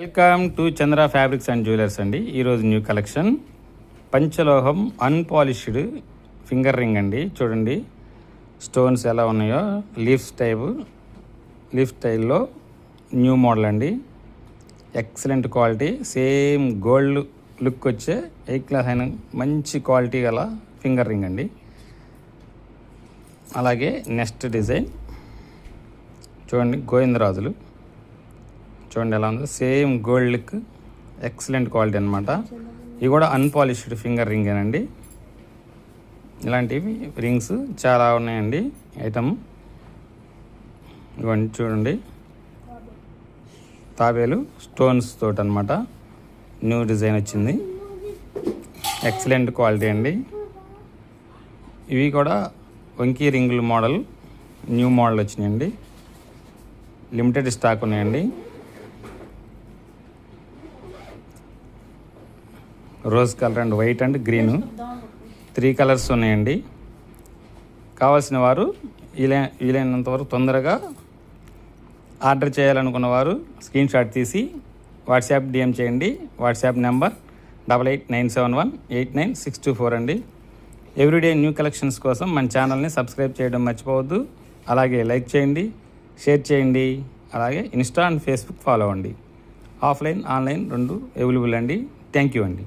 Welcome to Chandra fabrics and jewellers అండి. ఈరోజు new collection పంచలోహం అన్పాలిష్డ్ ఫింగర్ రింగ్ అండి. చూడండి స్టోన్స్ ఎలా ఉన్నాయో, లీఫ్ స్టైల్లో న్యూ మోడల్ అండి. Excellent quality, same gold look వచ్చే ఏ క్లాస్ అయిన మంచి క్వాలిటీ గల ఫింగర్ రింగ్ అండి. అలాగే నెక్స్ట్ డిజైన్ చూడండి, గోవిందరాజులు చూడండి ఎలా ఉందో, same gold look, excellent quality అనమాట. ఇవి కూడా అన్పాలిష్డ్ ఫింగర్ రింగేనండి. ఇలాంటివి రింగ్స్ చాలా ఉన్నాయండి ఐటమ్. ఇవన్నీ చూడండి, తాబేలు స్టోన్స్ తోటి అనమాట, న్యూ డిజైన్ వచ్చింది, ఎక్సలెంట్ క్వాలిటీ అండి. ఇవి కూడా వంకీ రింగుల మోడల్, న్యూ మోడల్ వచ్చినాయండి, లిమిటెడ్ స్టాక్ ఉన్నాయండి. Rose colour and white and green 3 colours ఉన్నాయండి. కావాల్సిన వారు వీలైనంత వరకు తొందరగా ఆర్డర్ చేయాలనుకున్న వారు స్క్రీన్ షాట్ తీసి వాట్సాప్ డిఎం చేయండి. వాట్సాప్ నెంబర్ 8897189624 అండి. ఎవ్రీడే న్యూ కలెక్షన్స్ కోసం మన ఛానల్ని సబ్స్క్రైబ్ చేయడం మర్చిపోవద్దు. అలాగే లైక్ చేయండి, షేర్ చేయండి. అలాగే ఇన్స్టా అండ్ ఫేస్బుక్ ఫాలో అవ్వండి. ఆఫ్లైన్ ఆన్లైన్ రెండు అవైలబుల్ అండి. థ్యాంక్ యూ అండి.